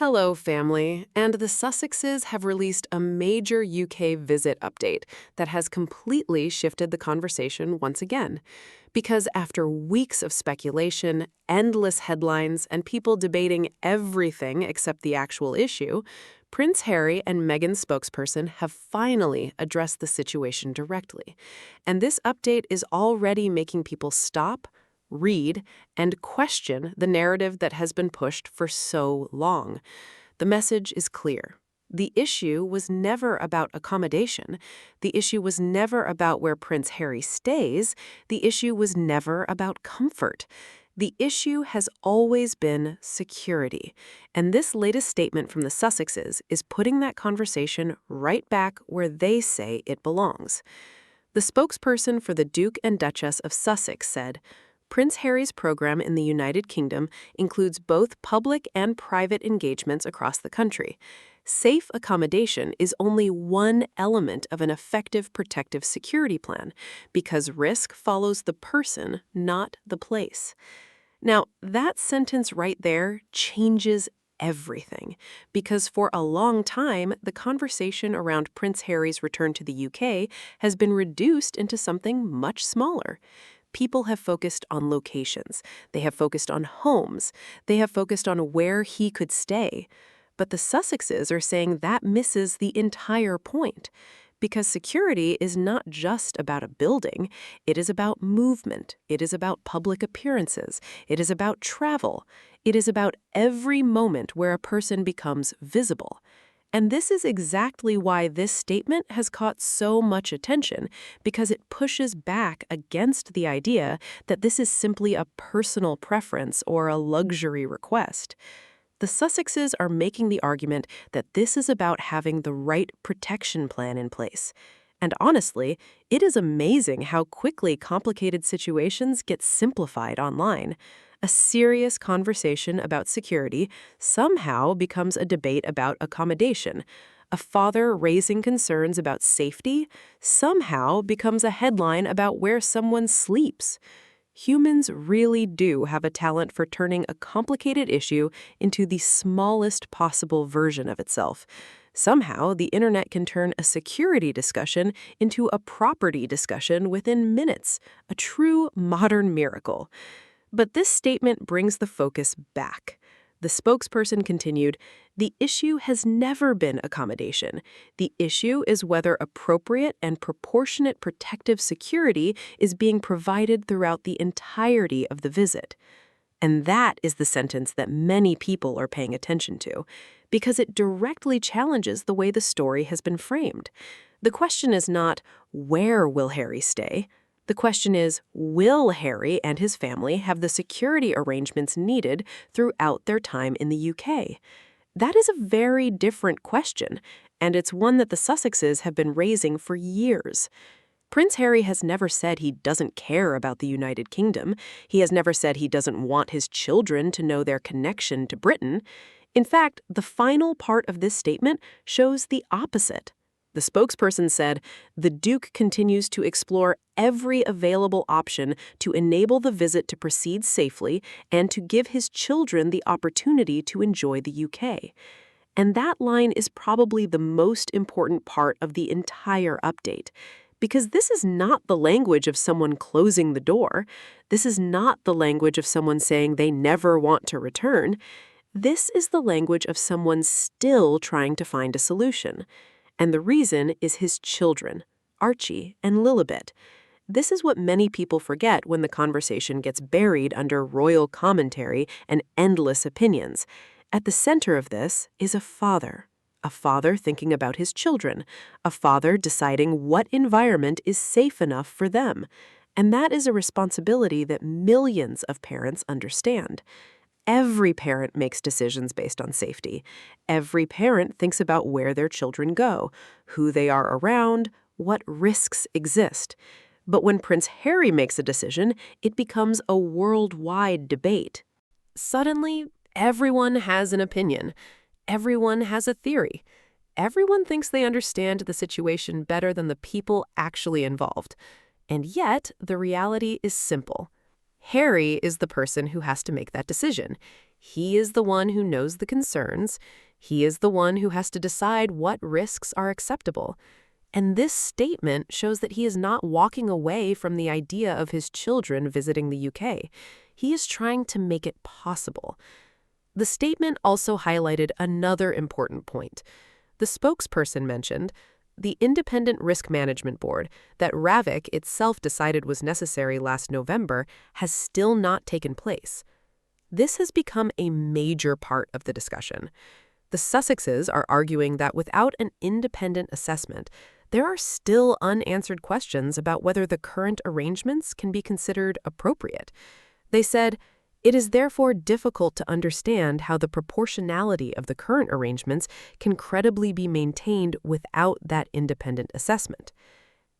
Hello, family. And the Sussexes have released a major UK visit update that has completely shifted the conversation once again. Because after weeks of speculation, endless headlines, and people debating everything except the actual issue, Prince Harry and Meghan's spokesperson have finally addressed the situation directly. And this update is already making people stop, read, and question the narrative that has been pushed for so long. The message is clear. The issue was never about accommodation. The issue was never about where Prince Harry stays. The issue was never about comfort. The issue has always been security. And this latest statement from the Sussexes is putting that conversation right back where they say it belongs. The spokesperson for the Duke and Duchess of Sussex said, Prince Harry's program in the United Kingdom includes both public and private engagements across the country. Safe accommodation is only one element of an effective protective security plan, because risk follows the person, not the place. Now, that sentence right there changes everything, because for a long time, the conversation around Prince Harry's return to the UK has been reduced into something much smaller. People have focused on locations. They have focused on homes. They have focused on where he could stay. But the Sussexes are saying that misses the entire point. Because security is not just about a building. It is about movement. It is about public appearances. It is about travel. It is about every moment where a person becomes visible. And this is exactly why this statement has caught so much attention, because it pushes back against the idea that this is simply a personal preference or a luxury request. The Sussexes are making the argument that this is about having the right protection plan in place. And honestly, it is amazing how quickly complicated situations get simplified online. A serious conversation about security somehow becomes a debate about accommodation. A father raising concerns about safety somehow becomes a headline about where someone sleeps. Humans really do have a talent for turning a complicated issue into the smallest possible version of itself. Somehow, the internet can turn a security discussion into a property discussion within minutes, a true modern miracle. But this statement brings the focus back. The spokesperson continued, "The issue has never been accommodation. The issue is whether appropriate and proportionate protective security is being provided throughout the entirety of the visit." And that is the sentence that many people are paying attention to, because it directly challenges the way the story has been framed. The question is not, where will Harry stay? The question is, will Harry and his family have the security arrangements needed throughout their time in the UK? That is a very different question, and it's one that the Sussexes have been raising for years. Prince Harry has never said he doesn't care about the United Kingdom. He has never said he doesn't want his children to know their connection to Britain. In fact, the final part of this statement shows the opposite. The spokesperson said, "The Duke continues to explore every available option to enable the visit to proceed safely and to give his children the opportunity to enjoy the UK." And that line is probably the most important part of the entire update, because this is not the language of someone closing the door. This is not the language of someone saying they never want to return. This is the language of someone still trying to find a solution. And the reason is his children, Archie and Lilibet. This is what many people forget when the conversation gets buried under royal commentary and endless opinions. At the center of this is a father thinking about his children, a father deciding what environment is safe enough for them. And that is a responsibility that millions of parents understand. Every parent makes decisions based on safety. Every parent thinks about where their children go, who they are around, what risks exist. But when Prince Harry makes a decision, it becomes a worldwide debate. Suddenly, everyone has an opinion. Everyone has a theory. Everyone thinks they understand the situation better than the people actually involved. And yet, the reality is simple. Harry is the person who has to make that decision. He is the one who knows the concerns. He is the one who has to decide what risks are acceptable. And this statement shows that he is not walking away from the idea of his children visiting the UK. He is trying to make it possible. The statement also highlighted another important point. The spokesperson mentioned the Independent Risk Management Board that Ravik itself decided was necessary last November has still not taken place. This has become a major part of the discussion. The Sussexes are arguing that without an independent assessment, there are still unanswered questions about whether the current arrangements can be considered appropriate. They said, "It is therefore difficult to understand how the proportionality of the current arrangements can credibly be maintained without that independent assessment."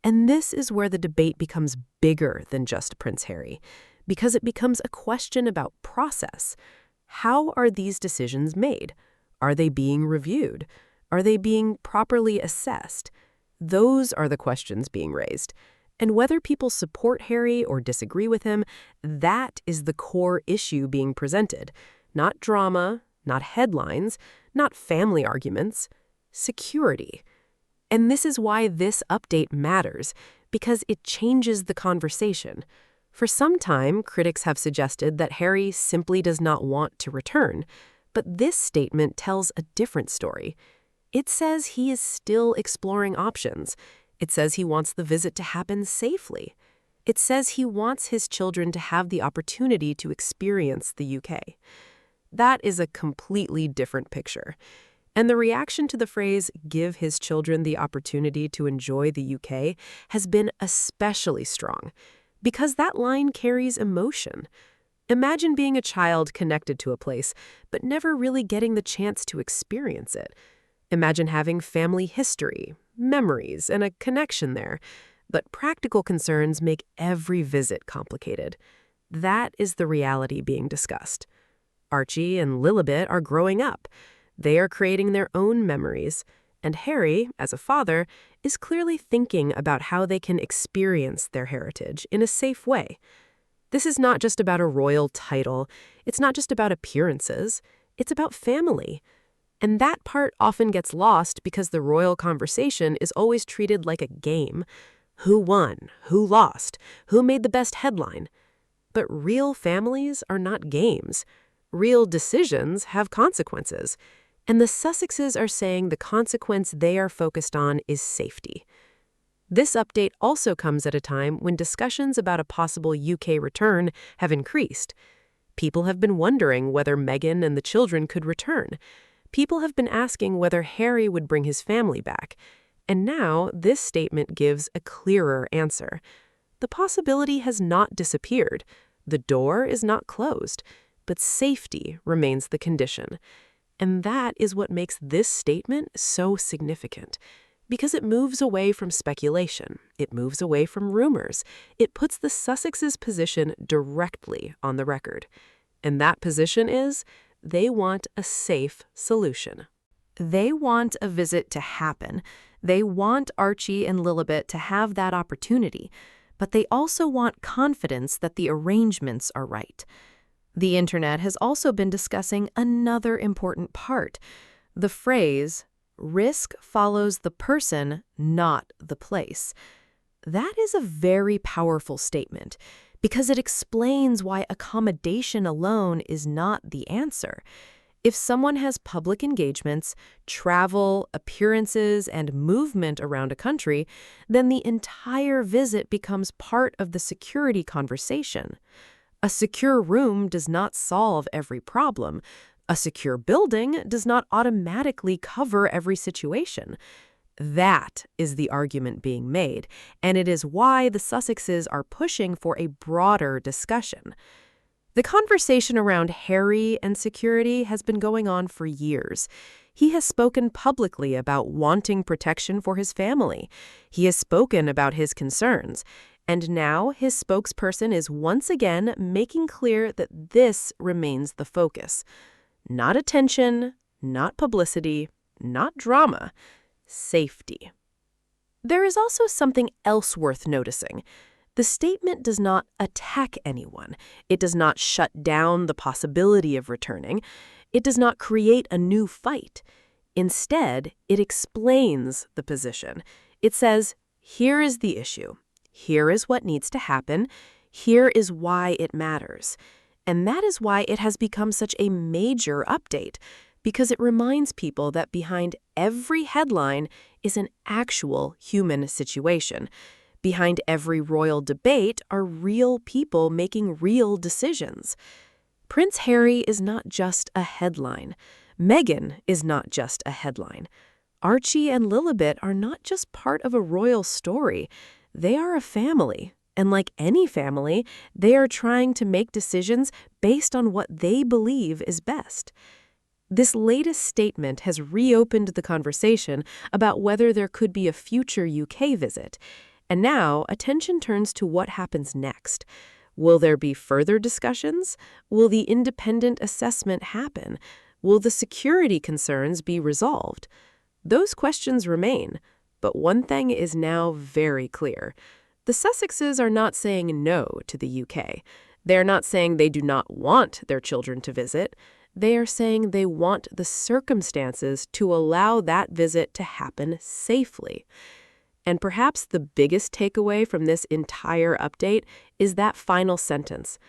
And this is where the debate becomes bigger than just Prince Harry, because it becomes a question about process. How are these decisions made? Are they being reviewed? Are they being properly assessed? Those are the questions being raised. And whether people support Harry or disagree with him, that is the core issue being presented. Not drama, not headlines, not family arguments. Security. And this is why this update matters, because it changes the conversation. For some time, critics have suggested that Harry simply does not want to return. But this statement tells a different story. It says he is still exploring options. It says he wants the visit to happen safely. It says he wants his children to have the opportunity to experience the UK. That is a completely different picture. And the reaction to the phrase, "give his children the opportunity to enjoy the UK," has been especially strong, because that line carries emotion. Imagine being a child connected to a place, but never really getting the chance to experience it. Imagine having family history, memories, and a connection there, but practical concerns make every visit complicated. That is the reality being discussed. Archie and Lilibet are growing up. They are creating their own memories, and Harry, as a father, is clearly thinking about how they can experience their heritage in a safe way. This is not just about a royal title. It's not just about appearances. It's about family. And that part often gets lost because the royal conversation is always treated like a game. Who won? Who lost? Who made the best headline? But real families are not games. Real decisions have consequences. And the Sussexes are saying the consequence they are focused on is safety. This update also comes at a time when discussions about a possible UK return have increased. People have been wondering whether Meghan and the children could return. People have been asking whether Harry would bring his family back. And now this statement gives a clearer answer. The possibility has not disappeared. The door is not closed, but safety remains the condition. And that is what makes this statement so significant. Because it moves away from speculation. It moves away from rumors. It puts the Sussexes' position directly on the record. And that position is, they want a safe solution. They want a visit to happen. They want Archie and Lilibet to have that opportunity. But they also want confidence that the arrangements are right. The internet has also been discussing another important part. The phrase, "risk follows the person, not the place." That is a very powerful statement because it explains why accommodation alone is not the answer. If someone has public engagements, travel, appearances, and movement around a country, then the entire visit becomes part of the security conversation. A secure room does not solve every problem. A secure building does not automatically cover every situation. That is the argument being made, and it is why the Sussexes are pushing for a broader discussion. The conversation around Harry and security has been going on for years. He has spoken publicly about wanting protection for his family. He has spoken about his concerns. And now his spokesperson is once again making clear that this remains the focus. Not attention, not publicity, not drama. Safety. There is also something else worth noticing. The statement does not attack anyone. It does not shut down the possibility of returning. It does not create a new fight. Instead, it explains the position. It says, here is the issue. Here is what needs to happen. Here is why it matters. And that is why it has become such a major update, because it reminds people that behind every headline is an actual human situation. Behind every royal debate are real people making real decisions. Prince Harry is not just a headline. Meghan is not just a headline. Archie and Lilibet are not just part of a royal story. They are a family. And like any family, they are trying to make decisions based on what they believe is best. This latest statement has reopened the conversation about whether there could be a future UK visit. And now, attention turns to what happens next. Will there be further discussions? Will the independent assessment happen? Will the security concerns be resolved? Those questions remain, but one thing is now very clear. The Sussexes are not saying no to the UK. They are not saying they do not want their children to visit. They are saying they want the circumstances to allow that visit to happen safely. And perhaps the biggest takeaway from this entire update is that final sentence.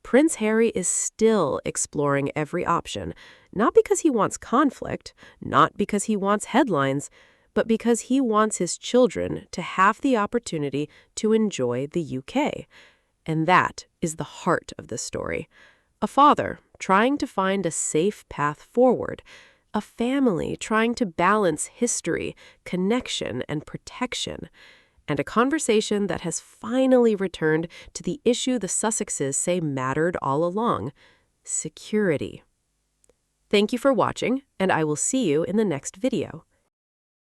Prince Harry is still exploring every option, not because he wants conflict, not because he wants headlines, but because he wants his children to have the opportunity to enjoy the UK. And that is the heart of the story. A father trying to find a safe path forward, a family trying to balance history, connection, and protection, and a conversation that has finally returned to the issue the Sussexes say mattered all along: security. Thank you for watching, and I will see you in the next video.